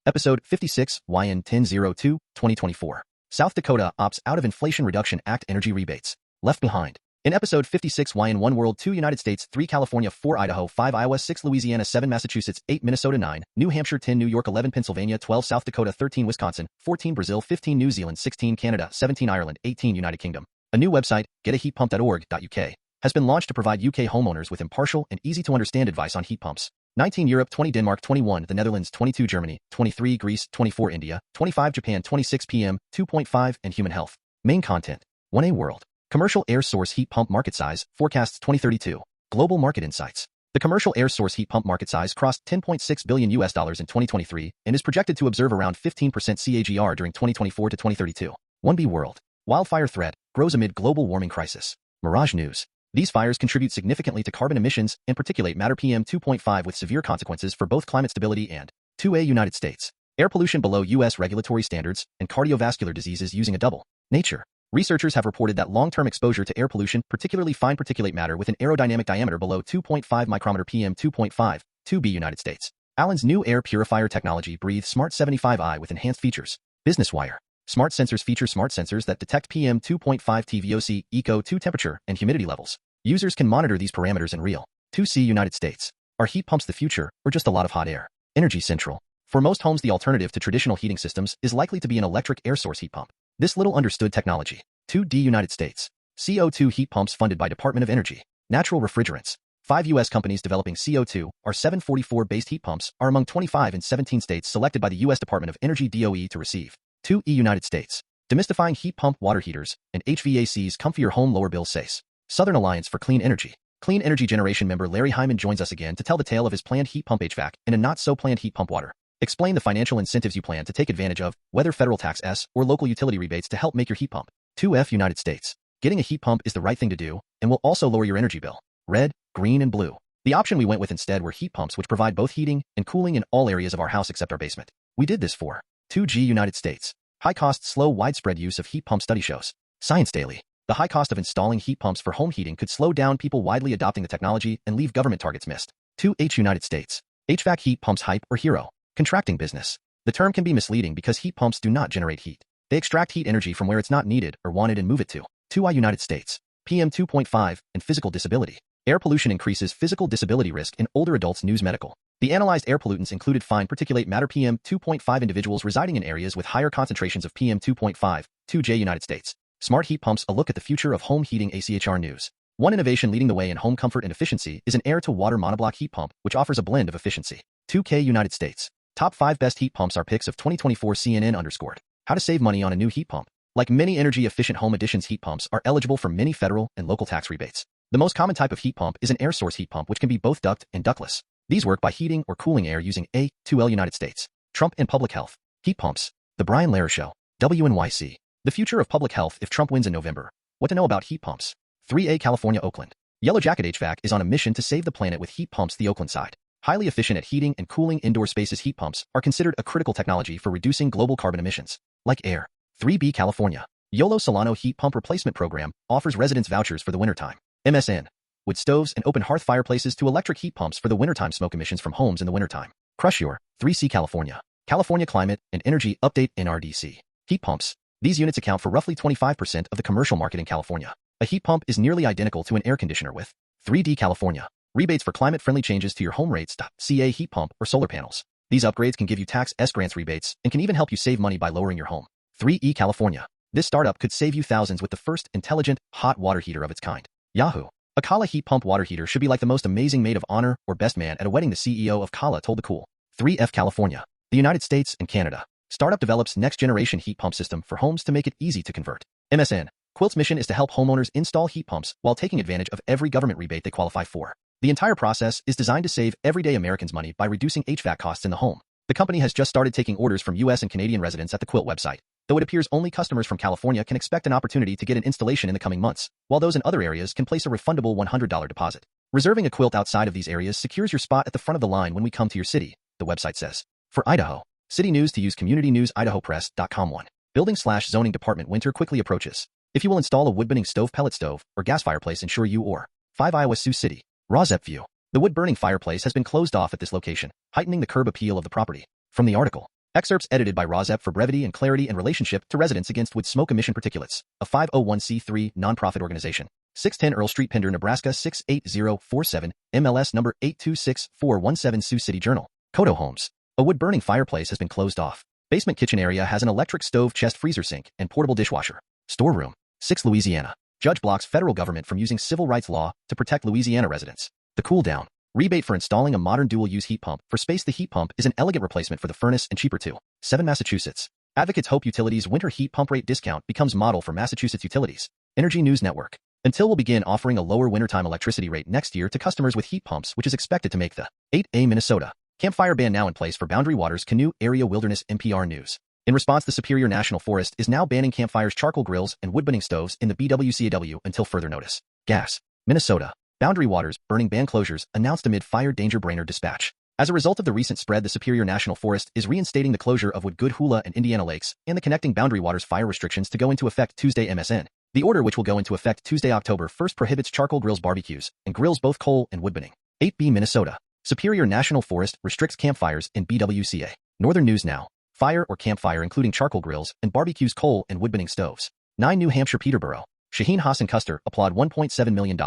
Episode 56, YN 1002, 2024. South Dakota opts out of Inflation Reduction Act energy rebates. Left behind. In episode 56, YN 1 World 2 United States 3 California 4 Idaho 5 Iowa 6 Louisiana 7 Massachusetts 8 Minnesota 9 New Hampshire 10 New York 11 Pennsylvania 12 South Dakota 13 Wisconsin 14 Brazil 15 New Zealand 16 Canada 17 Ireland 18 United Kingdom. A new website, getaheatpump.org.uk, has been launched to provide UK homeowners with impartial and easy-to-understand advice on heat pumps. 19 Europe 20 Denmark 21 the Netherlands 22 Germany 23 Greece 24 India 25 Japan 26 PM 2.5 and Human Health. Main content. 1A World. Commercial air source heat pump market size forecasts 2032. Global market insights. The commercial air source heat pump market size crossed $10.6 billion in 2023 and is projected to observe around 15% CAGR during 2024 to 2032. 1B World. Wildfire threat grows amid global warming crisis. Mirage News. These fires contribute significantly to carbon emissions and particulate matter PM 2.5 with severe consequences for both climate stability and 2A United States. Air pollution below U.S. regulatory standards and cardiovascular diseases using a double. Nature. Researchers have reported that long-term exposure to air pollution, particularly fine particulate matter with an aerodynamic diameter below 2.5 micrometer PM 2.5, 2B United States. Allen's new air purifier technology breathes Smart 75i with enhanced features. Business Wire. Smart sensors feature smart sensors that detect PM 2.5 TVOC, ECO2 temperature, and humidity levels. Users can monitor these parameters in real. 2C United States. Are heat pumps the future, or just a lot of hot air? Energy Central. For most homes, the alternative to traditional heating systems is likely to be an electric air source heat pump. This little understood technology. 2D United States. CO2 heat pumps funded by Department of Energy. Natural refrigerants. 5 U.S. companies developing CO2 or 744-based heat pumps are among 25 in 17 states selected by the U.S. Department of Energy DOE to receive. 2E United States. Demystifying heat pump water heaters and HVAC's comfier home lower bill SACE. Southern Alliance for Clean Energy. Clean Energy Generation member Larry Hyman joins us again to tell the tale of his planned heat pump HVAC and a not-so-planned heat pump water. Explain the financial incentives you plan to take advantage of, whether federal tax S or local utility rebates to help make your heat pump. 2F United States. Getting a heat pump is the right thing to do and will also lower your energy bill. Red, green, and blue. The option we went with instead were heat pumps which provide both heating and cooling in all areas of our house except our basement. We did this for 2G United States. High-cost, slow, widespread use of heat pump study shows. Science Daily. The high cost of installing heat pumps for home heating could slow down people widely adopting the technology and leave government targets missed. 2H United States. HVAC heat pumps hype or hero. Contracting business. The term can be misleading because heat pumps do not generate heat. They extract heat energy from where it's not needed or wanted and move it to. 2I United States. PM 2.5 and physical disability. Air pollution increases physical disability risk in older adults. News Medical. The analyzed air pollutants included fine particulate matter PM 2.5 individuals residing in areas with higher concentrations of PM 2.5, 2J United States. Smart heat pumps, a look at the future of home heating. ACHR News. One innovation leading the way in home comfort and efficiency is an air-to-water monoblock heat pump, which offers a blend of efficiency. 2K United States. Top 5 best heat pumps are picks of 2024 CNN underscored. How to save money on a new heat pump. Like many energy-efficient home additions, heat pumps are eligible for many federal and local tax rebates. The most common type of heat pump is an air source heat pump, which can be both duct and ductless. These work by heating or cooling air using A2L United States. Trump and public health. Heat pumps. The Brian Lehrer Show. WNYC. The future of public health if Trump wins in November. What to know about heat pumps. 3A California Oakland. Yellow Jacket HVAC is on a mission to save the planet with heat pumps. The Oakland side. Highly efficient at heating and cooling indoor spaces, heat pumps are considered a critical technology for reducing global carbon emissions. Like air. 3B California. YOLO Solano Heat Pump Replacement Program offers residents vouchers for the wintertime. MSN. Wood stoves and open hearth fireplaces to electric heat pumps for the wintertime smoke emissions from homes in the wintertime. Crush your 3C California. California Climate and Energy Update NRDC. Heat pumps. These units account for roughly 25% of the commercial market in California. A heat pump is nearly identical to an air conditioner with 3D California. Rebates for climate-friendly changes to your home rates. CA heat pump or solar panels. These upgrades can give you tax S grants rebates and can even help you save money by lowering your home. 3E California. This startup could save you thousands with the first intelligent hot water heater of its kind. Yahoo. A Kala heat pump water heater should be like the most amazing maid of honor or best man at a wedding. The CEO of Kala told the Cool. 3F California. The United States and Canada. Startup develops next-generation heat pump system for homes to make it easy to convert. MSN. Quilt's mission is to help homeowners install heat pumps while taking advantage of every government rebate they qualify for. The entire process is designed to save everyday Americans money by reducing HVAC costs in the home. The company has just started taking orders from U.S. and Canadian residents at the Quilt website, though it appears only customers from California can expect an opportunity to get an installation in the coming months, while those in other areas can place a refundable $100 deposit. Reserving a quilt outside of these areas secures your spot at the front of the line when we come to your city, the website says. For Idaho. City news to use community news idahopress.com 1. Building/zoning department winter quickly approaches. If you will install a wood-burning stove, pellet stove, or gas fireplace, ensure you or 5 Iowa Sioux City. Rozep View. The wood-burning fireplace has been closed off at this location, heightening the curb appeal of the property. From the article. Excerpts edited by Rozep for brevity and clarity in relationship to residents against wood smoke emission particulates, a 501c3 nonprofit organization. 610 Earl Street, Pender, Nebraska 68047, MLS number 826-417, Sioux City Journal. Kodo Homes. A wood-burning fireplace has been closed off. Basement kitchen area has an electric stove, chest freezer sink, and portable dishwasher. Storeroom. 6 Louisiana. Judge blocks federal government from using civil rights law to protect Louisiana residents. The cool down. Rebate for installing a modern dual-use heat pump. For space, the heat pump is an elegant replacement for the furnace and cheaper too. 7 Massachusetts. Advocates hope utilities winter heat pump rate discount becomes model for Massachusetts utilities. Energy News Network. Until will begin offering a lower wintertime electricity rate next year to customers with heat pumps, which is expected to make the 8A Minnesota. Campfire ban now in place for Boundary Waters Canoe Area Wilderness. NPR News. In response, the Superior National Forest is now banning campfires, charcoal grills, and wood-burning stoves in the BWCAW until further notice. Gas. Minnesota. Boundary Waters burning ban closures announced amid fire danger. Brainerd Dispatch. As a result of the recent spread, the Superior National Forest is reinstating the closure of Wood, Good, Hula, and Indiana Lakes and the connecting Boundary Waters fire restrictions to go into effect Tuesday. MSN. The order, which will go into effect Tuesday, October 1st, prohibits charcoal grills, barbecues, and grills, both coal and wood burning. 8B Minnesota. Superior National Forest restricts campfires in BWCA. Northern News Now. Fire or campfire including charcoal grills and barbecues, coal and wood burning stoves. 9 New Hampshire. Peterborough. Shaheen Hassan Custer applaud $1.7 million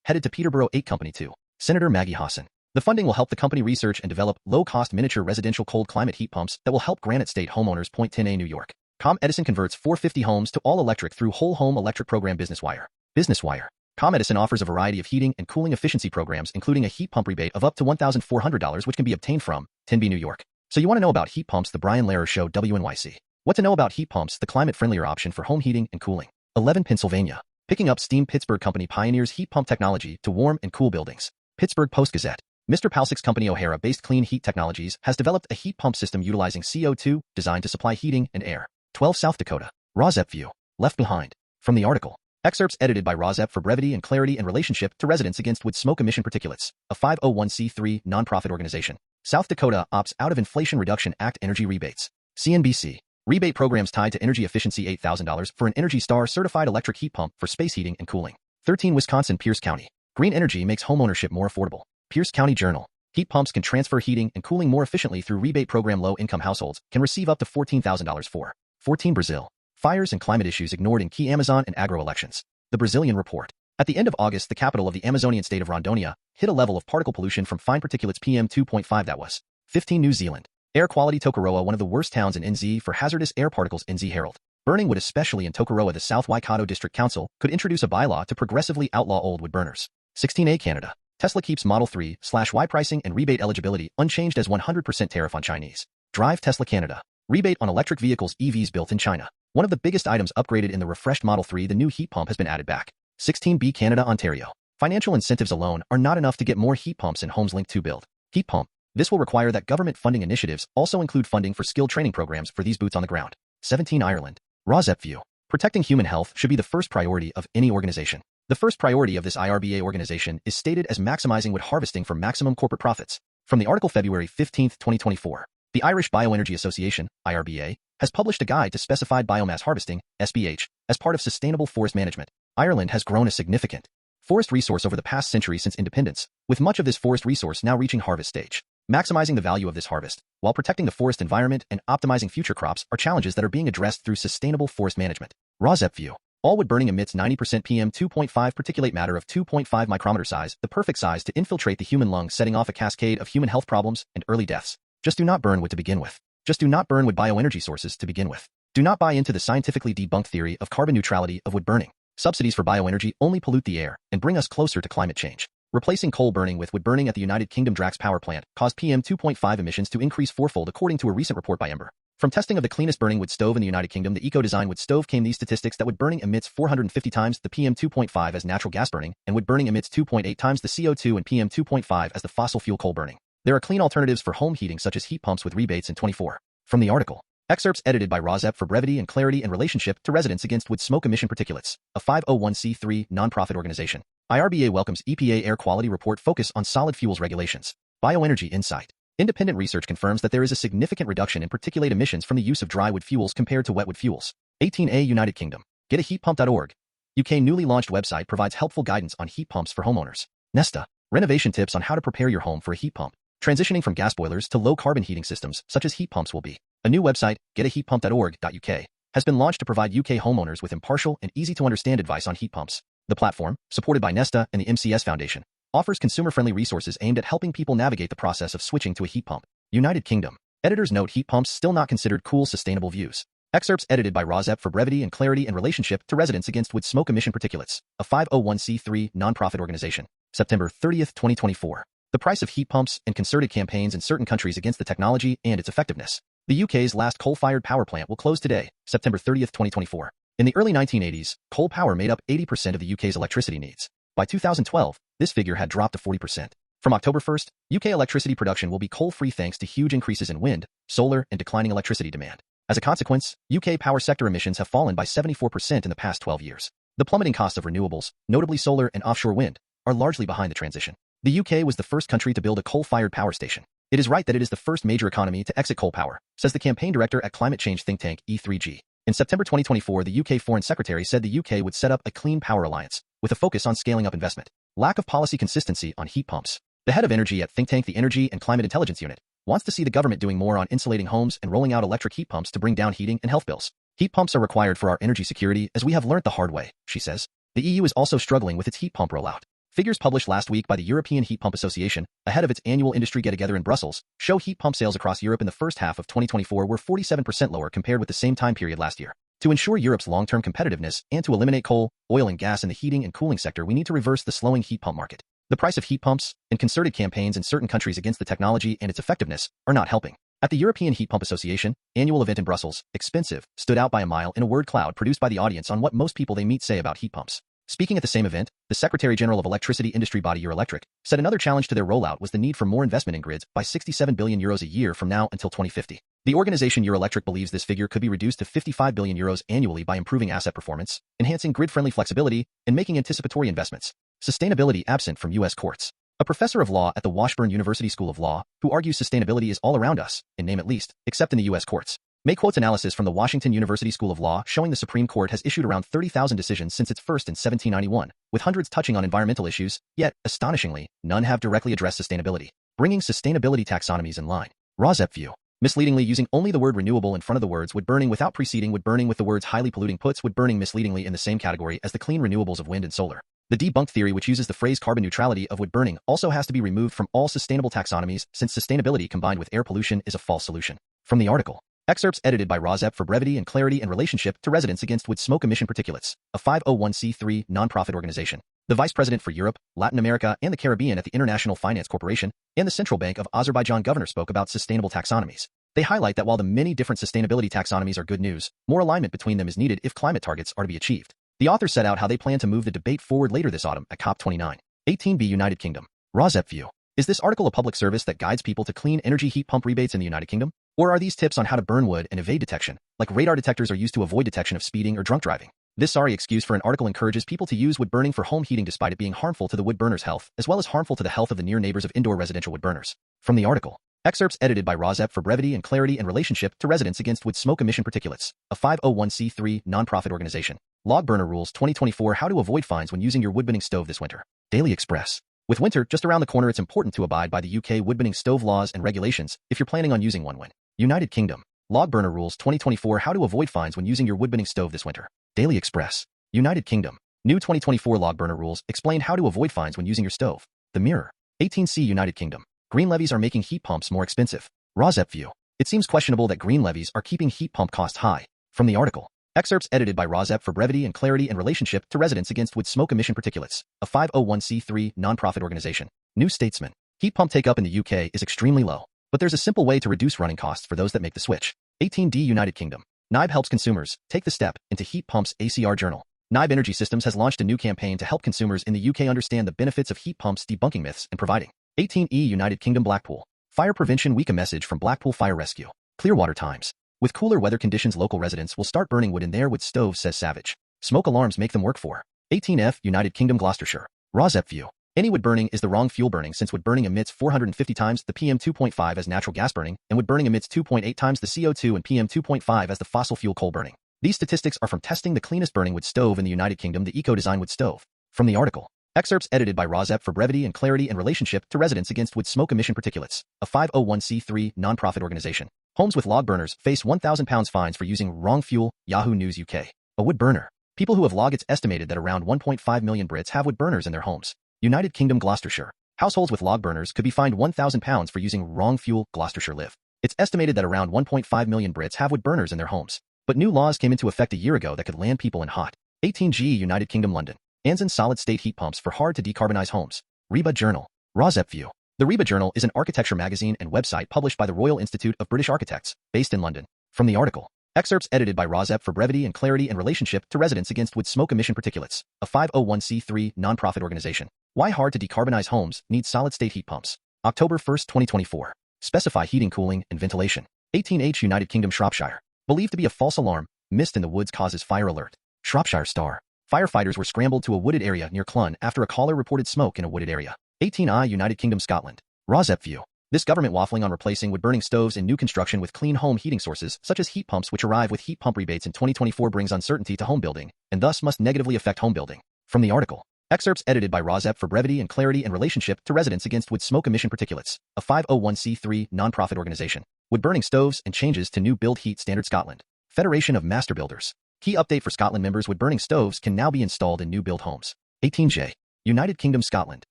headed to Peterborough 8 Company 2. Senator Maggie Hassan. The funding will help the company research and develop low-cost miniature residential cold climate heat pumps that will help Granite State homeowners. 10A New York. Com Edison converts 450 homes to all-electric through whole home electric program. Business Wire. Business Wire. Com Edison offers a variety of heating and cooling efficiency programs, including a heat pump rebate of up to $1,400, which can be obtained from 10B New York. So you want to know about heat pumps? The Brian Lehrer Show. WNYC. What to know about heat pumps, the climate-friendlier option for home heating and cooling. 11 Pennsylvania. Picking up steam. Pittsburgh company pioneers heat pump technology to warm and cool buildings. Pittsburgh Post-Gazette. Mr. Palsik's company O'Hara-based Clean Heat Technologies has developed a heat pump system utilizing CO2, designed to supply heating and air. 12 South Dakota. Rozep view. Left behind. From the article. Excerpts edited by Rozep for brevity and clarity in relationship to residents against wood smoke emission particulates, a 501c3 nonprofit organization. South Dakota opts out of Inflation Reduction Act energy rebates. CNBC. Rebate programs tied to energy efficiency. $8,000 for an Energy Star certified electric heat pump for space heating and cooling. 13 Wisconsin. Pierce County. Green energy makes homeownership more affordable. Pierce County Journal. Heat pumps can transfer heating and cooling more efficiently through rebate program. Low-income households can receive up to $14,000 for. 14 Brazil. Fires and climate issues ignored in key Amazon and agro elections. The Brazilian Report. At the end of August, the capital of the Amazonian state of Rondônia hit a level of particle pollution from fine particulates PM 2.5 that was 15 New Zealand. Air quality. Tokoroa, one of the worst towns in NZ for hazardous air particles. NZ Herald. Burning wood, especially in Tokoroa. The South Waikato District Council could introduce a bylaw to progressively outlaw old wood burners. 16A Canada. Tesla keeps Model 3/Y pricing and rebate eligibility unchanged as 100% tariff on Chinese. Drive. Tesla Canada. Rebate on electric vehicles. EVs built in China. One of the biggest items upgraded in the refreshed Model 3, the new heat pump has been added back. 16B Canada. Ontario. Financial incentives alone are not enough to get more heat pumps in homes linked to build. Heat pump. This will require that government funding initiatives also include funding for skilled training programs for these boots on the ground. 17 Ireland. Rozep view. Protecting human health should be the first priority of any organization. The first priority of this IRBA organization is stated as maximizing wood harvesting for maximum corporate profits. From the article February 15, 2024. The Irish Bioenergy Association, IRBA, has published a guide to specified biomass harvesting, SBH, as part of sustainable forest management. Ireland has grown a significant forest resource over the past century since independence, with much of this forest resource now reaching harvest stage. Maximizing the value of this harvest, while protecting the forest environment and optimizing future crops, are challenges that are being addressed through sustainable forest management. Rozep view. All wood burning emits 90% PM 2.5 particulate matter of 2.5 micrometer size, the perfect size to infiltrate the human lung, setting off a cascade of human health problems and early deaths. Just do not burn wood to begin with. Just do not burn wood bioenergy sources to begin with. Do not buy into the scientifically debunked theory of carbon neutrality of wood burning. Subsidies for bioenergy only pollute the air and bring us closer to climate change. Replacing coal burning with wood burning at the United Kingdom Drax power plant caused PM 2.5 emissions to increase fourfold, according to a recent report by Ember. From testing of the cleanest burning wood stove in the United Kingdom, the eco-design wood stove, came these statistics that wood burning emits 450 times the PM 2.5 as natural gas burning, and wood burning emits 2.8 times the CO2 and PM 2.5 as the fossil fuel coal burning. There are clean alternatives for home heating such as heat pumps with rebates in 24. From the article. Excerpts edited by Rozep for brevity and clarity in relationship to residents against wood smoke emission particulates, a 501c3 nonprofit organization. IRBA welcomes EPA air quality report focus on solid fuels regulations. Bioenergy insight. Independent research confirms that there is a significant reduction in particulate emissions from the use of dry wood fuels compared to wet wood fuels. 18A United Kingdom. GetAHeatPump.org. UK newly launched website provides helpful guidance on heat pumps for homeowners. Nesta. Renovation tips on how to prepare your home for a heat pump. transitioning from gas boilers to low-carbon heating systems such as heat pumps will be. A new website, getaheatpump.org.uk, has been launched to provide UK homeowners with impartial and easy-to-understand advice on heat pumps. The platform, supported by Nesta and the MCS Foundation, offers consumer-friendly resources aimed at helping people navigate the process of switching to a heat pump. United Kingdom. Editors note heat pumps still not considered cool sustainable views. Excerpts edited by Rozep for brevity and clarity in relationship to Residents Against Wood Smoke Emission Particulates, a 501c3 nonprofit organization. September 30, 2024. The price of heat pumps and concerted campaigns in certain countries against the technology and its effectiveness. The UK's last coal-fired power plant will close today, September 30, 2024. In the early 1980s, coal power made up 80% of the UK's electricity needs. By 2012, this figure had dropped to 40%. From October 1st, UK electricity production will be coal-free thanks to huge increases in wind, solar, and declining electricity demand. As a consequence, UK power sector emissions have fallen by 74% in the past 12 years. The plummeting cost of renewables, notably solar and offshore wind, are largely behind the transition. The UK was the first country to build a coal-fired power station. It is right that it is the first major economy to exit coal power, says the campaign director at climate change think tank E3G. In September 2024, the UK Foreign Secretary said the UK would set up a clean power alliance, with a focus on scaling up investment. Lack of policy consistency on heat pumps. The head of energy at think tank the Energy and Climate Intelligence Unit wants to see the government doing more on insulating homes and rolling out electric heat pumps to bring down heating and health bills. Heat pumps are required for our energy security, as we have learnt the hard way, she says. The EU is also struggling with its heat pump rollout. Figures published last week by the European Heat Pump Association, ahead of its annual industry get-together in Brussels, show heat pump sales across Europe in the first half of 2024 were 47% lower compared with the same time period last year. To ensure Europe's long-term competitiveness and to eliminate coal, oil and gas in the heating and cooling sector, we need to reverse the slowing heat pump market. The price of heat pumps and concerted campaigns in certain countries against the technology and its effectiveness are not helping. At the European Heat Pump Association annual event in Brussels, expensive stood out by a mile in a word cloud produced by the audience on what most people they meet say about heat pumps. Speaking at the same event, the Secretary General of electricity industry body Eurelectric said another challenge to their rollout was the need for more investment in grids by €67 billion a year from now until 2050. The organization Eurelectric believes this figure could be reduced to €55 billion annually by improving asset performance, enhancing grid-friendly flexibility, and making anticipatory investments. Sustainability absent from U.S. courts. A professor of law at the Washburn University School of Law, who argues sustainability is all around us, in name at least, except in the U.S. courts, May quotes analysis from the Washington University School of Law showing the Supreme Court has issued around 30,000 decisions since its first in 1791, with hundreds touching on environmental issues, yet, astonishingly, none have directly addressed sustainability, bringing sustainability taxonomies in line. Rozep view. Misleadingly using only the word renewable in front of the words wood burning without preceding wood burning with the words highly polluting puts wood burning misleadingly in the same category as the clean renewables of wind and solar. The debunked theory which uses the phrase carbon neutrality of wood burning also has to be removed from all sustainable taxonomies since sustainability combined with air pollution is a false solution. From the article. Excerpts edited by Rozep for brevity and clarity in relationship to Residents Against Wood Smoke Emission Particulates, a 501c3 nonprofit organization. The Vice President for Europe, Latin America, and the Caribbean at the International Finance Corporation and the Central Bank of Azerbaijan governor spoke about sustainable taxonomies. They highlight that while the many different sustainability taxonomies are good news, more alignment between them is needed if climate targets are to be achieved. The authors set out how they plan to move the debate forward later this autumn at COP29. 18b United Kingdom. Rozep view. Is this article a public service that guides people to clean energy heat pump rebates in the United Kingdom? Or are these tips on how to burn wood and evade detection, like radar detectors are used to avoid detection of speeding or drunk driving? This sorry excuse for an article encourages people to use wood burning for home heating despite it being harmful to the wood burner's health, as well as harmful to the health of the near neighbors of indoor residential wood burners. From the article. Excerpts edited by Rozep for brevity and clarity in relationship to Residents Against Wood Smoke Emission Particulates, a 501c3 nonprofit organization. Log Burner Rules 2024 How to Avoid Fines When Using Your Wood-burning Stove This Winter. Daily Express. With winter just around the corner, it's important to abide by the UK wood-burning stove laws and regulations if you're planning on using one when. United Kingdom. Log Burner Rules 2024 How to Avoid Fines When Using Your Wood-burning Stove This Winter. Daily Express. United Kingdom. New 2024 Log Burner Rules explain how to avoid fines when using your stove. The Mirror. 18c United Kingdom. Green levies are making heat pumps more expensive. Rozep view. It seems questionable that green levies are keeping heat pump costs high. From the article. Excerpts edited by Rozep for brevity and clarity in relationship to Residents Against Wood Smoke Emission Particulates, a 501c3 nonprofit organization. New Statesman. Heat pump take-up in the UK is extremely low, but there's a simple way to reduce running costs for those that make the switch. 18d United Kingdom. NIBE helps consumers take the step into heat pumps. ACR Journal. NIBE Energy Systems has launched a new campaign to help consumers in the UK understand the benefits of heat pumps, debunking myths and providing. 18e United Kingdom. Blackpool. Fire Prevention Week. A message from Blackpool Fire Rescue. Clearwater Times. With cooler weather conditions, local residents will start burning wood in their wood stoves, says Savage. Smoke alarms make them work for. 18f United Kingdom. Gloucestershire. Rozep view. Any wood burning is the wrong fuel burning since wood burning emits 450 times the PM2.5 as natural gas burning, and wood burning emits 2.8 times the CO2 and PM2.5 as the fossil fuel coal burning. These statistics are from testing the cleanest burning wood stove in the United Kingdom, the Eco Design Wood Stove. From the article. Excerpts edited by Rozep for brevity and clarity in relationship to residents against wood smoke emission particulates, a 501c3 nonprofit organization. Homes with log burners face £1,000 fines for using wrong fuel, Yahoo News UK. A wood burner. People who have log. It's estimated that around 1.5 million Brits have wood burners in their homes. United Kingdom, Gloucestershire. Households with log burners could be fined £1,000 for using wrong fuel, Gloucestershire Live. It's estimated that around 1.5 million Brits have wood burners in their homes. But new laws came into effect a year ago that could land people in hot. 18G, United Kingdom, London. Anson solid-state heat pumps for hard-to-decarbonize homes. Reba Journal. Rozep View. The Reba Journal is an architecture magazine and website published by the Royal Institute of British Architects, based in London. From the article. Excerpts edited by Rozep for brevity and clarity in relationship to residents against wood smoke emission particulates, a 501c3 nonprofit organization. Why hard-to-decarbonize homes need solid-state heat pumps. October 1, 2024. Specify heating, cooling, and ventilation. 18H, United Kingdom, Shropshire. Believed to be a false alarm, mist in the woods causes fire alert. Shropshire Star. Firefighters were scrambled to a wooded area near Clun after a caller reported smoke in a wooded area. 18I, United Kingdom, Scotland. Rozep View. This government waffling on replacing wood-burning stoves in new construction with clean home heating sources, such as heat pumps which arrive with heat pump rebates in 2024 brings uncertainty to home building, and thus must negatively affect home building. From the article. Excerpts edited by Rozep for brevity and clarity in relationship to residents against wood smoke emission particulates, a 501c3 nonprofit organization. Wood-burning stoves and changes to new build heat standard Scotland. Federation of Master Builders. Key update for Scotland members: wood-burning stoves can now be installed in new build homes. 18J. United Kingdom, Scotland.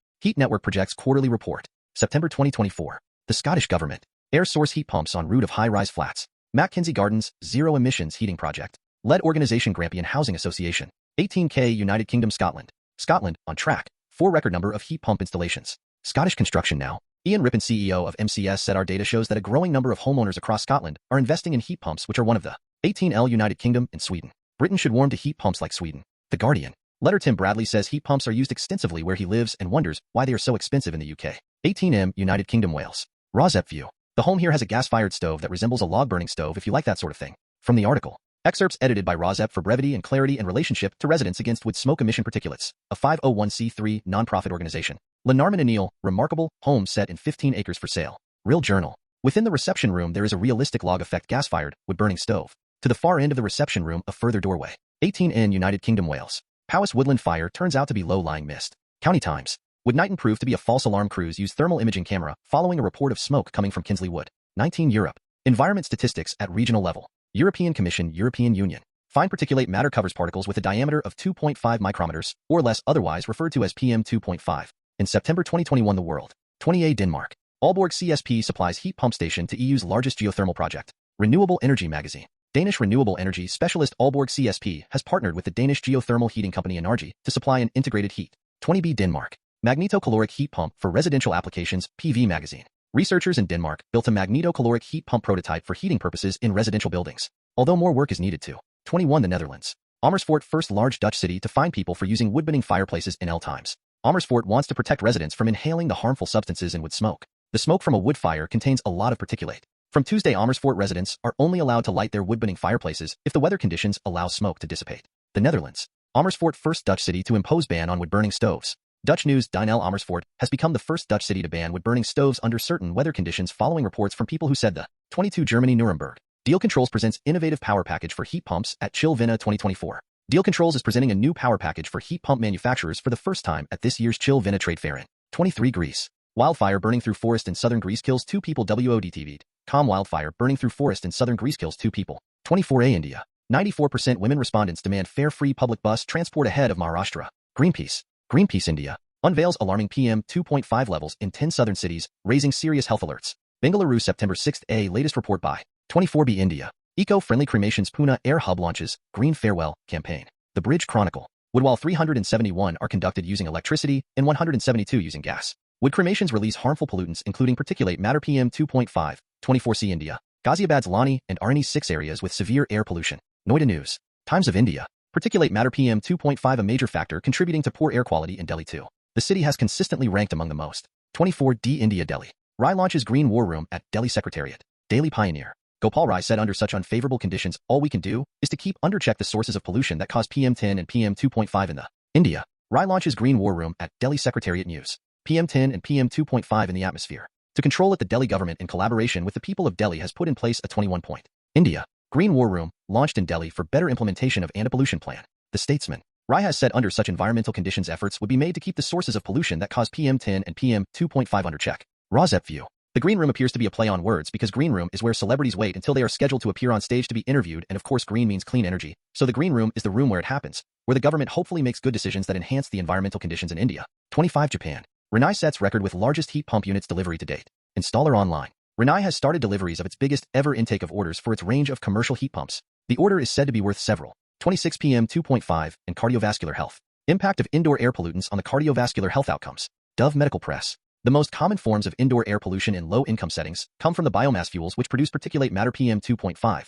Heat Network projects quarterly report. September 2024. The Scottish Government. Air source heat pumps on route of high-rise flats. Mackenzie Gardens Zero Emissions Heating Project. Led organisation Grampian Housing Association. 18K, United Kingdom, Scotland. Scotland, on track. For record number of heat pump installations. Scottish Construction Now. Ian Rippon, CEO of MCS, said our data shows that a growing number of homeowners across Scotland are investing in heat pumps, which are one of the 18L, United Kingdom, and Sweden. Britain should warm to heat pumps like Sweden. The Guardian. Letter Tim Bradley says heat pumps are used extensively where he lives and wonders why they are so expensive in the UK. 18M, United Kingdom, Wales. Rozep View. The home here has a gas-fired stove that resembles a log-burning stove if you like that sort of thing. From the article. Excerpts edited by Rozep for brevity and clarity in relationship to residents against wood smoke emission particulates, a 501c3 nonprofit organization. Lenarman and Neal, remarkable, home set in 15 acres for sale. Real Journal. Within the reception room there is a realistic log effect gas-fired, wood-burning stove. To the far end of the reception room, a further doorway. 18N, United Kingdom, Wales. Powys woodland fire turns out to be low-lying mist. County Times. Wood Knighton proved to be a false alarm. Crews use thermal imaging camera following a report of smoke coming from Kinsley Wood. 19 Europe. Environment statistics at regional level. European Commission, European Union. Fine particulate matter covers particles with a diameter of 2.5 micrometers or less, otherwise referred to as PM 2.5. In September 2021, The World. 20A, Denmark. Aalborg CSP supplies heat pump station to EU's largest geothermal project. Renewable Energy Magazine. Danish renewable energy specialist Aalborg CSP has partnered with the Danish geothermal heating company Energy to supply an integrated heat. 20B, Denmark. Magnetocaloric heat pump for residential applications, PV Magazine. Researchers in Denmark built a magnetocaloric heat pump prototype for heating purposes in residential buildings, although more work is needed to. 21, The Netherlands. Amersfoort, first large Dutch city to fine people for using wood-burning fireplaces in L times. Amersfoort wants to protect residents from inhaling the harmful substances in wood smoke. The smoke from a wood fire contains a lot of particulate. From Tuesday, Amersfoort residents are only allowed to light their wood-burning fireplaces if the weather conditions allow smoke to dissipate. The Netherlands. Amersfoort, first Dutch city to impose ban on wood-burning stoves. Dutch News. Dynel Amersfoort has become the first Dutch city to ban wood-burning stoves under certain weather conditions following reports from people who said the 22 Germany Nuremberg. Deal Controls presents innovative power package for heat pumps at Chill Vina 2024. Deal Controls is presenting a new power package for heat pump manufacturers for the first time at this year's Chill Vina trade fair in 23 Greece. Wildfire burning through forest in southern Greece kills 2 people. WODTV'd. Calm wildfire burning through forest in southern Greece kills 2 people. 24A, India. 94% women respondents demand fare-free public bus transport ahead of Maharashtra. Greenpeace. Greenpeace India unveils alarming PM 2.5 levels in 10 southern cities, raising serious health alerts. Bengaluru, September 6. A latest report by 24B India. Eco-friendly cremations. Pune Air Hub launches Green Farewell campaign. The Bridge Chronicle. Woodwall 371 are conducted using electricity and 172 using gas. Wood cremations release harmful pollutants including particulate matter PM 2.5. 24C India. Ghaziabad's Lani and Arni 6 areas with severe air pollution. Noida News. Times of India. Particulate matter PM 2.5 a major factor contributing to poor air quality in Delhi too. The city has consistently ranked among the most. 24D India Delhi. Rai launches Green War Room at Delhi Secretariat. Daily Pioneer. Gopal Rai said under such unfavorable conditions, all we can do is to keep under check the sources of pollution that cause PM10 and PM 2.5 in the India. Rai launches Green War Room at Delhi Secretariat News. PM10 and PM 2.5 in the atmosphere. To control it, the Delhi government in collaboration with the people of Delhi has put in place a 21-point India Green War Room, launched in Delhi for better implementation of anti-pollution plan. The Statesman. Rai has said under such environmental conditions efforts would be made to keep the sources of pollution that cause PM10 and PM2.5 under check. Razep view. The green room appears to be a play on words because green room is where celebrities wait until they are scheduled to appear on stage to be interviewed, and of course green means clean energy, so the green room is the room where it happens, where the government hopefully makes good decisions that enhance the environmental conditions in India. 25 Japan. Rinnai sets record with largest heat pump units delivery to date. Installer online. Rinnai has started deliveries of its biggest ever intake of orders for its range of commercial heat pumps. The order is said to be worth several. 26 PM 2.5 and cardiovascular health. Impact of indoor air pollutants on the cardiovascular health outcomes. Dove Medical Press. The most common forms of indoor air pollution in low-income settings come from the biomass fuels which produce particulate matter PM2.5,